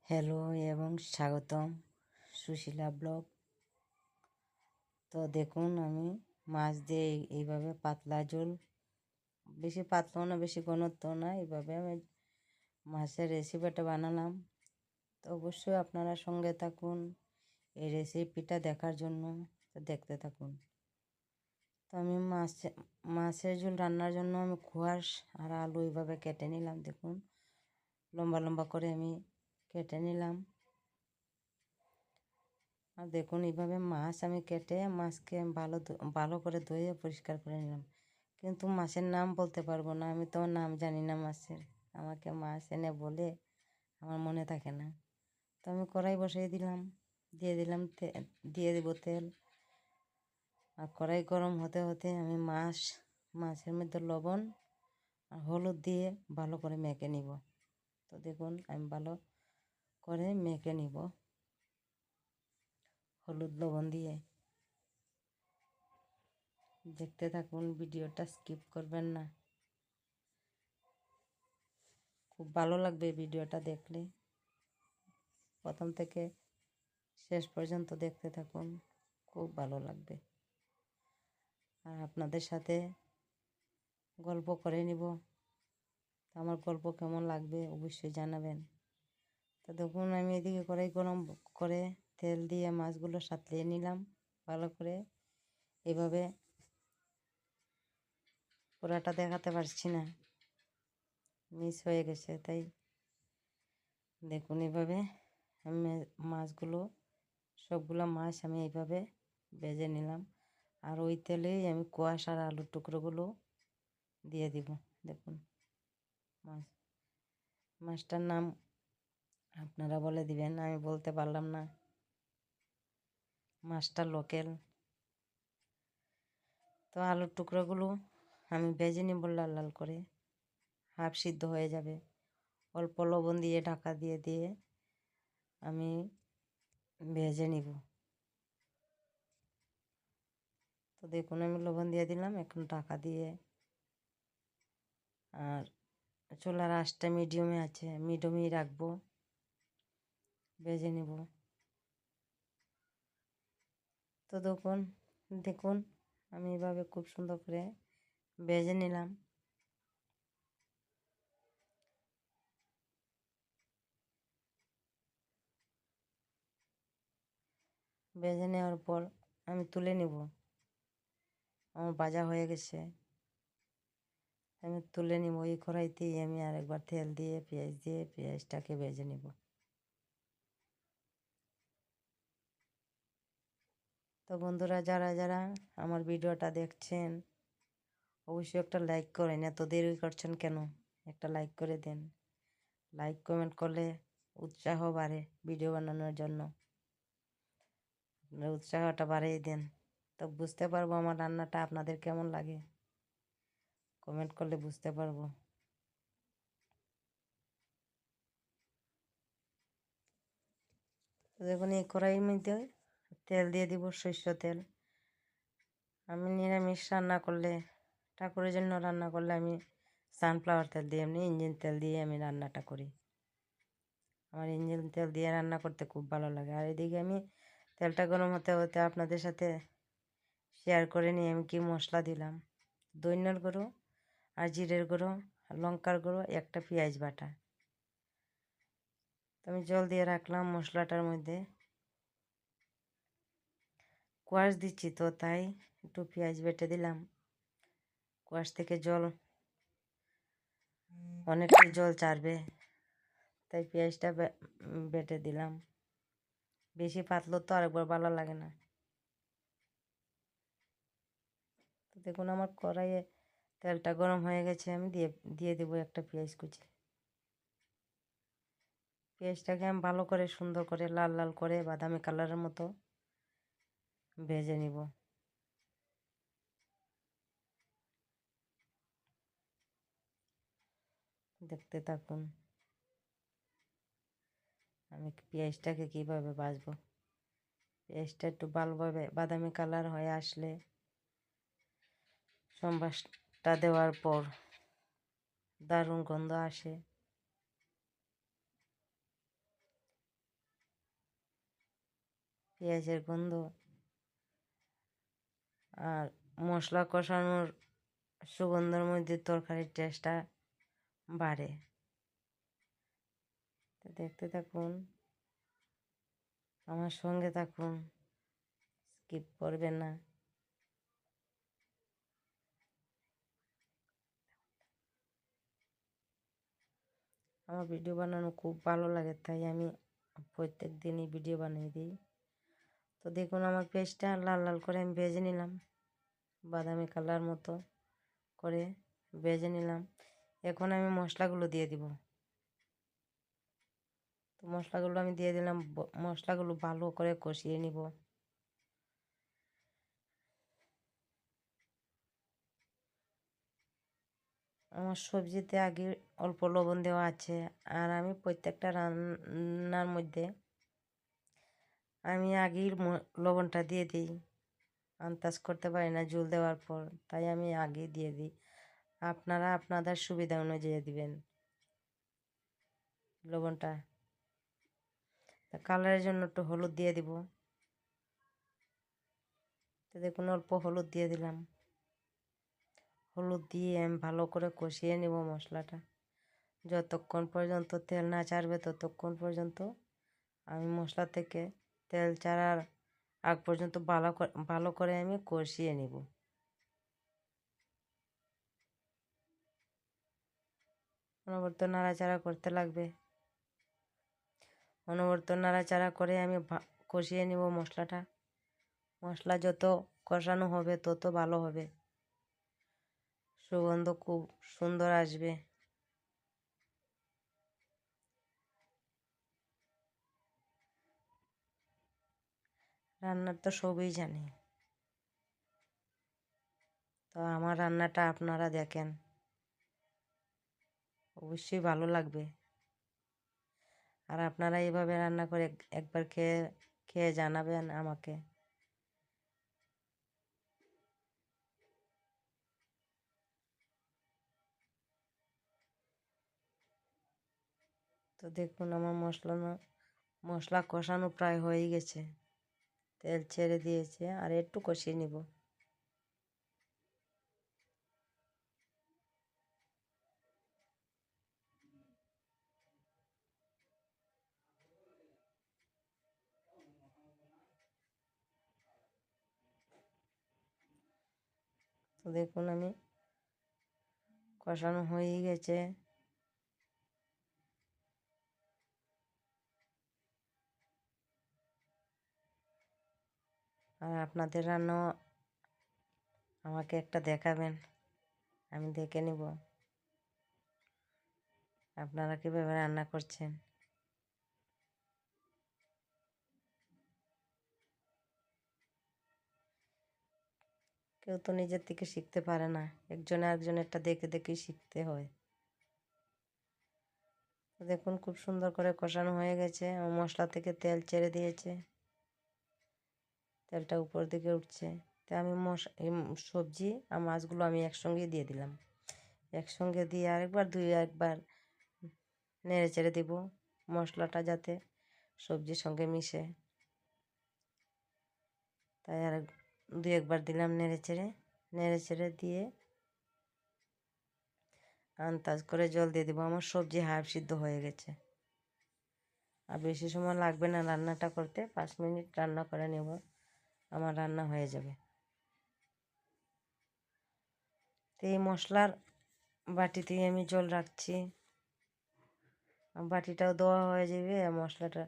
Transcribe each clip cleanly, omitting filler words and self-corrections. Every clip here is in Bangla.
হ্যালো এবং স্বাগতম সুশীলা ব্লগ। তো দেখুন, আমি মাছ দিয়ে এইভাবে পাতলা ঝোল, বেশি পাতলাও না বেশি ঘনত্ব না, এইভাবে আমি মাছের রেসিপিটা বানালাম। তো অবশ্যই আপনারা সঙ্গে থাকুন এই রেসিপিটা দেখার জন্য। তো দেখতে থাকুন। তো আমি মাছের ঝোল রান্নার জন্য আমি কোয়াশ আর আলু এইভাবে কেটে নিলাম। দেখুন, লম্বা লম্বা করে আমি কেটে নিলাম। আর দেখুন, এইভাবে মাছ আমি কেটে মাছকে ভালো করে ধুয়ে পরিষ্কার করে নিলাম। কিন্তু মাছের নাম বলতে পারবো না, আমি তো নাম জানি না মাছের। আমাকে মাছ এনে বলে আমার মনে থাকে না। তো আমি কড়াই বসিয়ে দিলাম, দিয়ে দেবো তেল। আর কড়াই গরম হতে হতে আমি মাছের মধ্যে লবণ আর হলুদ দিয়ে ভালো করে মেখে নিব। তো দেখুন, আমি ভালো করে মেখে নিব হলুদ লবণ দিয়ে। দেখতে থাকুন, ভিডিওটা স্কিপ করবেন না। খুব ভালো লাগবে ভিডিওটা দেখলে। প্রথম থেকে শেষ পর্যন্ত দেখতে থাকুন, খুব ভালো লাগবে। আর আপনাদের সাথে গল্প করে নিব। আমার গল্প কেমন লাগবে অবশ্যই জানাবেন। তো দেখুন, আমি এদিকে কড়াই গরম করে তেল দিয়ে মাছগুলো সাঁতলিয়ে নিলাম ভালো করে। এভাবে পুরাটা দেখাতে পারছি না, মিস হয়ে গেছে, তাই দেখুন এভাবে আমি সবগুলো মাছ আমি এইভাবে ভেজে নিলাম। আর ওই তেলেই আমি কোয়াশ আর আলুর টুকরোগুলো দিয়ে দিব। দেখুন, মাছটার নাম আপনারা বলে দিবেন, আমি বলতে পারলাম না। মাছটা লোকেল। তো আলুর টুকরোগুলো আমি ভেজে নিব লাল লাল করে, হাফ সিদ্ধ হয়ে যাবে। অল্প লবণ দিয়ে ঢাকা দিয়ে আমি ভেজে নিব। তো দেখুন, আমি লবণ দিয়ে দিলাম, এখন ঢাকা দিয়ে আর চুলার আঁচটা মিডিয়ামেই রাখবো, ভেজে নিব। তো দেখুন আমি এভাবে খুব সুন্দর করে ভেজে নিলাম। ভেজে নেওয়ার পর আমি তুলে নিব। আমার ভাজা হয়ে গেছে, আমি তুলে নিব। এই কড়াইতেই আমি আরেকবার তেল দিয়ে পেঁয়াজটাকে ভেজে নিব। তো বন্ধুরা, যারা যারা আমার ভিডিওটা দেখছেন অবশ্যই একটা লাইক করেন। এত দেরি করছেন কেন? একটা লাইক করে দেন। লাইক কমেন্ট করলে উৎসাহ বাড়ে ভিডিও বানানোর জন্য। আপনারা উৎসাহটা বাড়িয়ে দেন, তো বুঝতে পারবো আমার রান্নাটা আপনাদের কেমন লাগে। কমেন্ট করলে বুঝতে পারবো। তো দেখুন, এই কড়াইয়ের মধ্যে তেল দিয়ে দিব, সরষের তেল। আমি নিরামিষ রান্না করলে, ঠাকুরের জন্য রান্না করলে আমি সানফ্লাওয়ার তেল দিয়ে, এমনি ইঞ্জিন তেল দিয়ে আমি রান্নাটা করি। আমার ইঞ্জিন তেল দিয়ে রান্না করতে খুব ভালো লাগে। আর এদিকে আমি তেলটা গরম হতে হতে আপনাদের সাথে শেয়ার করে নিই আমি কি মশলা দিলাম। ধনিয়ার গুঁড়ো আর জিরের গুঁড়ো আর লঙ্কার গুঁড়ো, একটা পেঁয়াজ বাটা। তো আমি জল দিয়ে রাখলাম মশলাটার মধ্যে। কোয়াশ দিচ্ছি তো তাই একটু পেঁয়াজ বেটে দিলাম। কোয়াশ থেকে অনেকটাই জল ছাড়বে, তাই পেঁয়াজটা বেটে দিলাম। বেশি পাতলো তো আরেকবার ভালো লাগে না। তো দেখুন, আমার কড়াইয়ে তেলটা গরম হয়ে গেছে, আমি দিয়ে দেবো একটা পেঁয়াজ কুচি। পেঁয়াজটাকে আমি ভালো করে সুন্দর করে লাল লাল করে বাদামি কালারের মতো ভেজে নিব। দেখতে থাকুন আমি পেঁয়াজটাকে কীভাবে ভাজবো। পেঁয়াজটা একটু ভালোভাবে বাদামি কালার হয়ে আসলে সম্বাসটা দেওয়ার পর দারুণ গন্ধ আসে। পেঁয়াজের গন্ধ আর মশলা কষানোর সুগন্ধের মধ্যে তরকারির টেস্টটা বাড়ে। তো দেখতে থাকুন, আমার সঙ্গে থাকুন, স্কিপ করবেন না। আমার ভিডিও বানানো খুব ভালো লাগে, তাই আমি প্রত্যেক দিনই ভিডিও বানিয়ে দিই। তো দেখুন আমার পেঁয়াজটা লাল লাল করে আমি ভেজে নিলাম, বাদামি কালার মতো করে ভেজে নিলাম। এখন আমি মশলাগুলো দিয়ে দিব। তো মশলাগুলো আমি দিয়ে দিলাম, মশলাগুলো ভালো করে কষিয়ে নিব। আমার সবজিতে আগে অল্প লবণ দেওয়া আছে, আর আমি প্রত্যেকটা রান্নার মধ্যে আমি আগেই লবণটা দিয়ে দিই। আন্দাজ করতে পারি না ঝোল দেওয়ার পর, তাই আমি আগে দিয়ে দিই। আপনারা আপনাদের সুবিধা অনুযায়ী দিবেন লবণটা। কালারের জন্য একটু হলুদ দিয়ে দিব। তো দেখুন অল্প হলুদ দিয়ে দিলাম। হলুদ দিয়ে আমি ভালো করে কষিয়ে নেব মশলাটা। যতক্ষণ পর্যন্ত তেল না ছাড়বে ততক্ষণ পর্যন্ত আমি মশলা থেকে তেল ছাড়ার আগ পর্যন্ত ভালো করে আমি কষিয়ে নেব। অনবরত নাড়াচাড়া করতে লাগবে। অনবরত নাড়াচাড়া করে আমি কষিয়ে নেব মশলাটা। মশলা যত কষানো হবে তত ভালো হবে, সুগন্ধ খুব সুন্দর আসবে। রান্নার তো সবই জানি, তো আমার রান্নাটা আপনারা দেখেন, অবশ্যই ভালো লাগবে। আর আপনারা এইভাবে রান্না করে একবার খেয়ে খেয়ে জানাবেন আমাকে। তো দেখুন আমার মশলা কষানো প্রায় হয়ে গেছে, তেল ছেড়ে দিয়েছে, আর একটু কষিয়ে নিব। তো দেখুন আমি কষানো হয়ে গেছে। আর আপনাদের রান্নাও আমাকে একটা দেখাবেন, আমি দেখে নিব আপনারা কীভাবে রান্না করছেন। কেউ তো নিজের থেকে শিখতে পারে না, একজনে আরেকজনেরটা দেখে দেখেই শিখতে হয়। দেখুন খুব সুন্দর করে কষানো হয়ে গেছে, মশলা থেকে তেল ছেড়ে দিয়েছে, তেলটা উপর দিকে উঠছে। তাই আমি সবজি আর মাছগুলো আমি একসঙ্গে দিয়ে দিলাম। একসঙ্গে দিয়ে আরেকবার একবার নেড়ে চেড়ে দেব, মশলাটা যাতে সবজির সঙ্গে মিশে। তাই আর একবার দিলাম নেড়ে চেড়ে দিয়ে আন্দাজ করে জল দিয়ে দেবো। আমার সবজি হাফ সিদ্ধ হয়ে গেছে, আর বেশি সময় লাগবে না রান্নাটা করতে, 5 মিনিট রান্না করে নেব, আমার রান্না হয়ে যাবে। তো এই মশলার বাটিতেই আমি জল রাখছি, বাটিটাও দেওয়া হয়ে যাবে, আর মশলাটা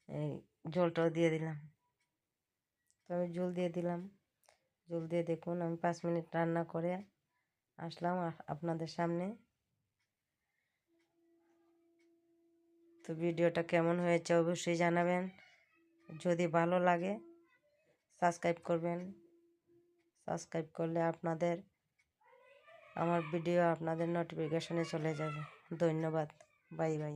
এই জলটাও দিয়ে দিলাম। তো আমি জল দিয়ে দিলাম, জল দিয়ে দেখুন আমি 5 মিনিট রান্না করে আসলাম আপনাদের সামনে। তো ভিডিওটা কেমন হয়েছে অবশ্যই জানাবেন। যদি ভালো লাগে সাবস্ক্রাইব করবেন, সাবস্ক্রাইব করলে আমার ভিডিও আপনাদের নোটিফিকেশনে চলে যাবে। ধন্যবাদ, বাই বাই।